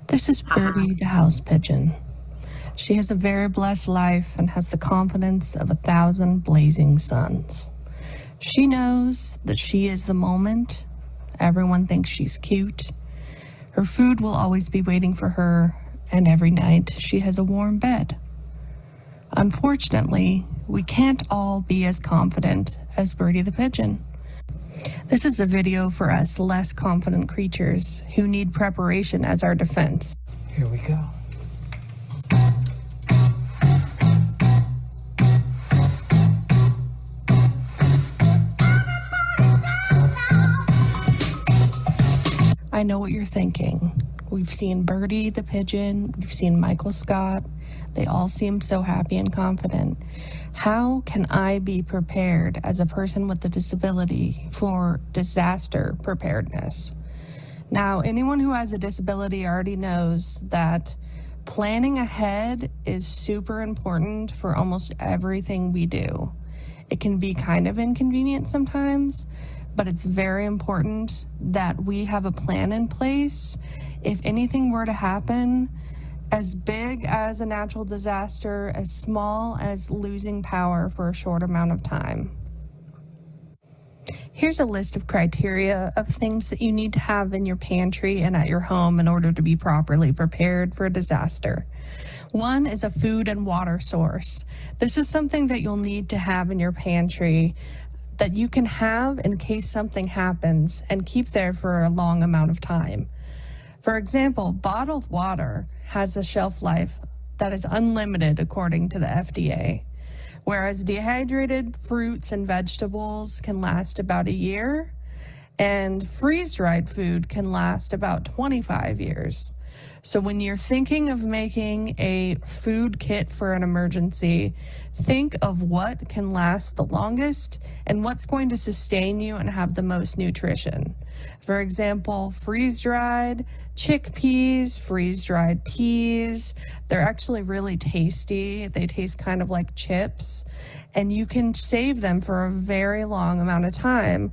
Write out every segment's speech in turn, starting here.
This is Birdie the house pigeon. She has a very blessed life and has the confidence of 1,000 blazing suns. She knows that she is the moment. Everyone thinks she's cute. Her food will always be waiting for her, and every night she has a warm bed. Unfortunately, we can't all be as confident as Birdie the pigeon. This is a video for us less confident creatures who need preparation as our defense. Here we go. I know what you're thinking. We've seen Birdie the pigeon, we've seen Michael Scott. They all seem so happy and confident. How can I be prepared as a person with a disability for disaster preparedness? Now, anyone who has a disability already knows that planning ahead is super important for almost everything we do. It can be kind of inconvenient sometimes, but it's very important that we have a plan in place. If anything were to happen, as big as a natural disaster, as small as losing power for a short amount of time. Here's a list of criteria of things that you need to have in your pantry and at your home in order to be properly prepared for a disaster. One is a food and water source. This is something that you'll need to have in your pantry that you can have in case something happens and keep there for a long amount of time. For example, bottled water has a shelf life that is unlimited according to the FDA, whereas dehydrated fruits and vegetables can last about a year, and freeze-dried food can last about 25 years. So when you're thinking of making a food kit for an emergency, think of what can last the longest and what's going to sustain you and have the most nutrition. For example, freeze-dried chickpeas, freeze-dried peas. They're actually really tasty. They taste kind of like chips, and you can save them for a very long amount of time.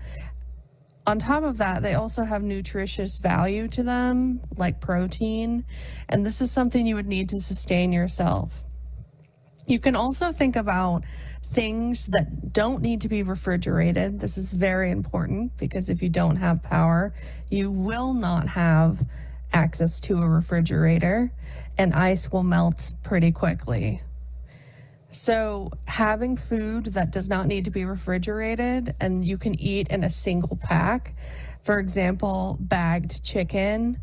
On top of that, they also have nutritious value to them, like protein, and this is something you would need to sustain yourself. You can also think about things that don't need to be refrigerated. This is very important because if you don't have power, you will not have access to a refrigerator, and ice will melt pretty quickly. So having food that does not need to be refrigerated and you can eat in a single pack, for example, bagged chicken,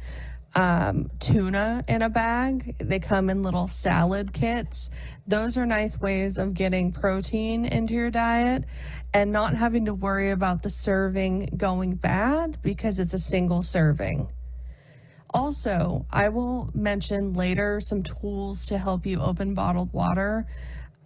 tuna in a bag, they come in little salad kits. Those are nice ways of getting protein into your diet and not having to worry about the serving going bad because it's a single serving. Also, I will mention later some tools to help you open bottled water.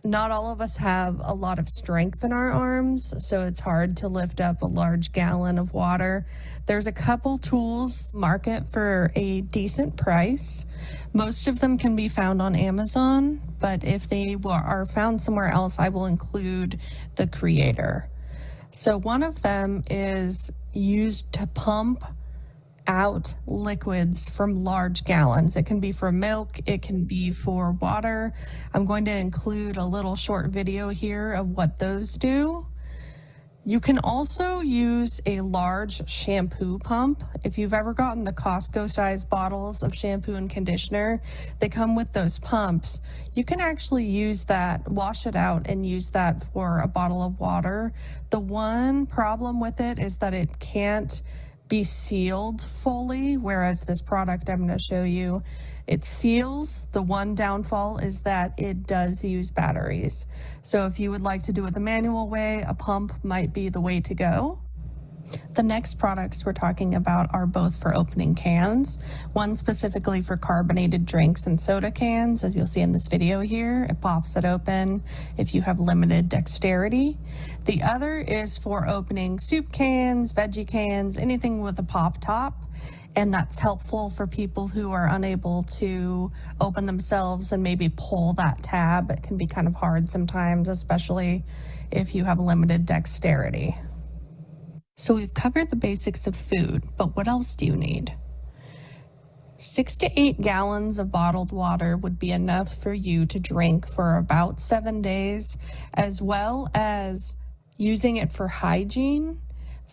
Not all of us have a lot of strength in our arms, so it's hard to lift up a large gallon of water. There's a couple tools market for a decent price. Most of them can be found on Amazon, but if they are found somewhere else, I will include the creator. So one of them is used to pump out liquids from large gallons. It can be for milk, it can be for water. I'm going to include a little short video here of what those do. You can also use a large shampoo pump. If you've ever gotten the Costco size bottles of shampoo and conditioner, they come with those pumps. You can actually use that, wash it out and use that for a bottle of water. The one problem with it is that it can't be sealed fully, whereas this product I'm going to show you, it seals. The one downfall is that it does use batteries. So if you would like to do it the manual way, a pump might be the way to go. The next products we're talking about are both for opening cans, one specifically for carbonated drinks and soda cans, as you'll see in this video here. It pops it open if you have limited dexterity. The other is for opening soup cans, veggie cans, anything with a pop top, and that's helpful for people who are unable to open themselves and maybe pull that tab. It can be kind of hard sometimes, especially if you have limited dexterity. So we've covered the basics of food, but what else do you need? 6 to 8 gallons of bottled water would be enough for you to drink for about 7 days, as well as using it for hygiene.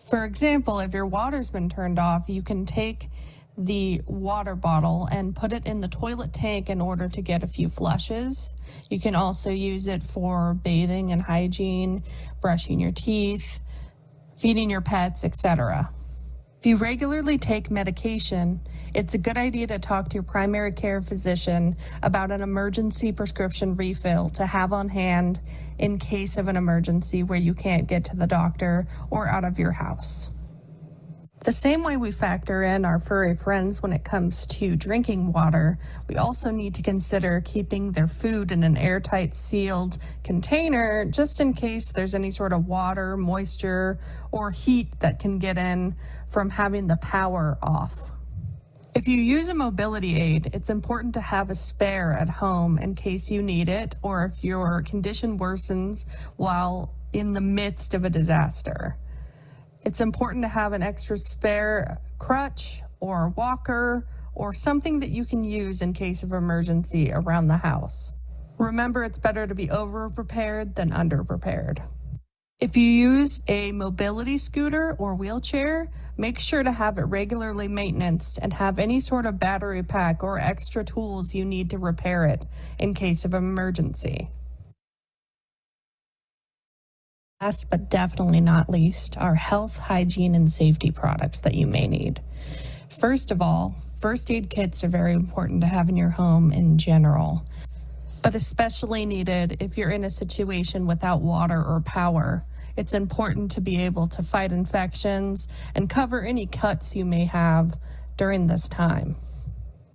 For example, if your water's been turned off, you can take the water bottle and put it in the toilet tank in order to get a few flushes. You can also use it for bathing and hygiene, brushing your teeth, feeding your pets, etc. If you regularly take medication, it's a good idea to talk to your primary care physician about an emergency prescription refill to have on hand in case of an emergency where you can't get to the doctor or out of your house. The same way we factor in our furry friends when it comes to drinking water, we also need to consider keeping their food in an airtight sealed container just in case there's any sort of water, moisture, or heat that can get in from having the power off. If you use a mobility aid, it's important to have a spare at home in case you need it or if your condition worsens while in the midst of a disaster. It's important to have an extra spare crutch or walker or something that you can use in case of emergency around the house. Remember, it's better to be over-prepared than under-prepared. If you use a mobility scooter or wheelchair, make sure to have it regularly maintained and have any sort of battery pack or extra tools you need to repair it in case of emergency. Last but definitely not least are health, hygiene, and safety products that you may need. First of all, first aid kits are very important to have in your home in general, but especially needed if you're in a situation without water or power. It's important to be able to fight infections and cover any cuts you may have during this time.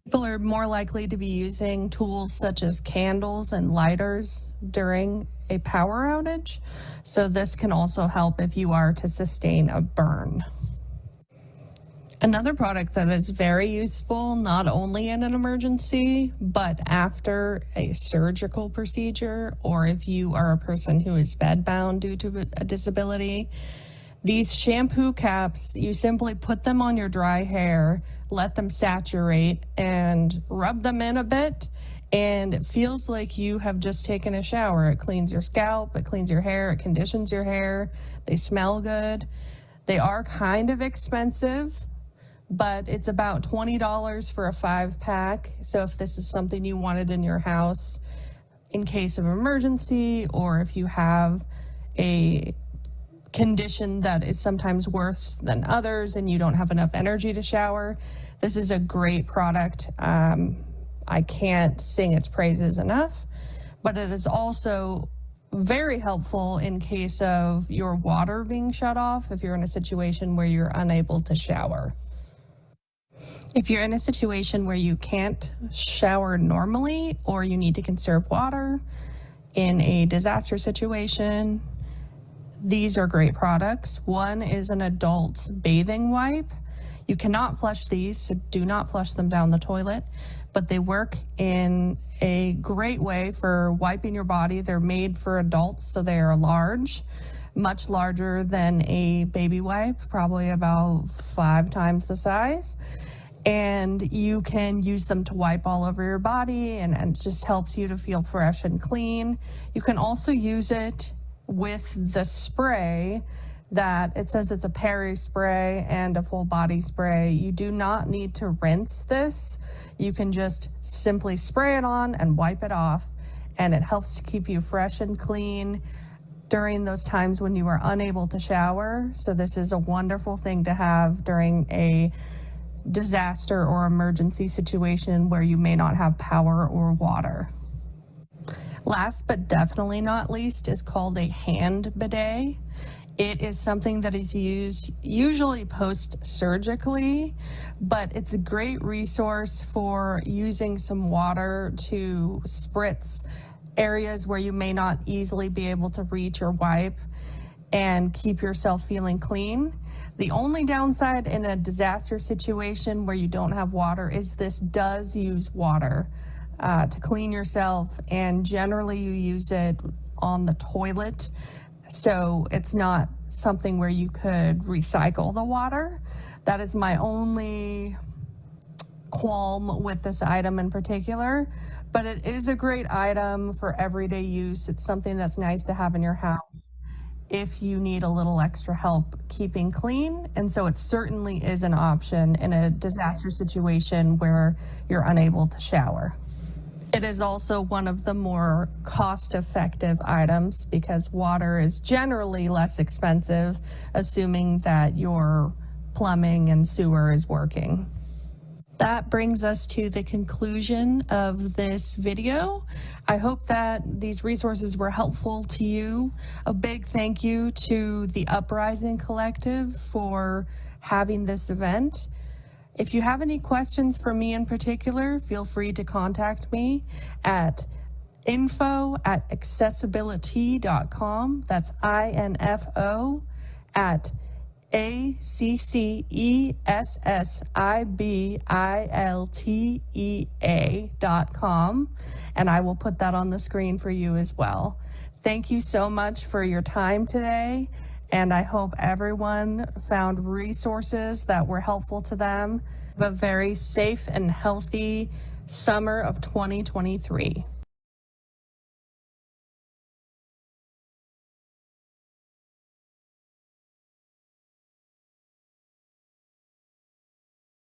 People are more likely to be using tools such as candles and lighters during a power outage, so this can also help if you are to sustain a burn. Another product that is very useful, not only in an emergency, but after a surgical procedure, or if you are a person who is bedbound due to a disability, these shampoo caps, you simply put them on your dry hair, let them saturate, and rub them in a bit, and it feels like you have just taken a shower. It cleans your scalp, it cleans your hair, it conditions your hair. They smell good. They are kind of expensive, but it's about $20 for a 5-pack. So if this is something you wanted in your house in case of emergency, or if you have a condition that is sometimes worse than others and you don't have enough energy to shower, this is a great product. I can't sing its praises enough, but it is also very helpful in case of your water being shut off if you're in a situation where you're unable to shower. If you're in a situation where you can't shower normally or you need to conserve water in a disaster situation, these are great products. One is an adult bathing wipe. You cannot flush these, so do not flush them down the toilet, but they work in a great way for wiping your body. They're made for adults, so they are large, much larger than a baby wipe, probably about 5 times the size. And you can use them to wipe all over your body, and it just helps you to feel fresh and clean. You can also use it with the spray that it says it's a peri spray and a full body spray. You do not need to rinse this. You can just simply spray it on and wipe it off, and it helps to keep you fresh and clean during those times when you are unable to shower. So this is a wonderful thing to have during a disaster or emergency situation where you may not have power or water. Last but definitely not least is called a hand bidet. It is something that is used usually post-surgically, but it's a great resource for using some water to spritz areas where you may not easily be able to reach or wipe and keep yourself feeling clean. The only downside in a disaster situation where you don't have water is this does use water to clean yourself, and generally you use it on the toilet. So it's not something where you could recycle the water. That is my only qualm with this item in particular, but it is a great item for everyday use. It's something that's nice to have in your house if you need a little extra help keeping clean. And so it certainly is an option in a disaster situation where you're unable to shower. It is also one of the more cost-effective items because water is generally less expensive, assuming that your plumbing and sewer is working. That brings us to the conclusion of this video. I hope that these resources were helpful to you. A big thank you to the Uprising Collective for having this event. If you have any questions for me in particular, feel free to contact me at info@accessibility.com. That's INFO at ACCESSIBILTEA.com, and I will put that on the screen for you as well. Thank you so much for your time today, and I hope everyone found resources that were helpful to them. Have a very safe and healthy summer of 2023.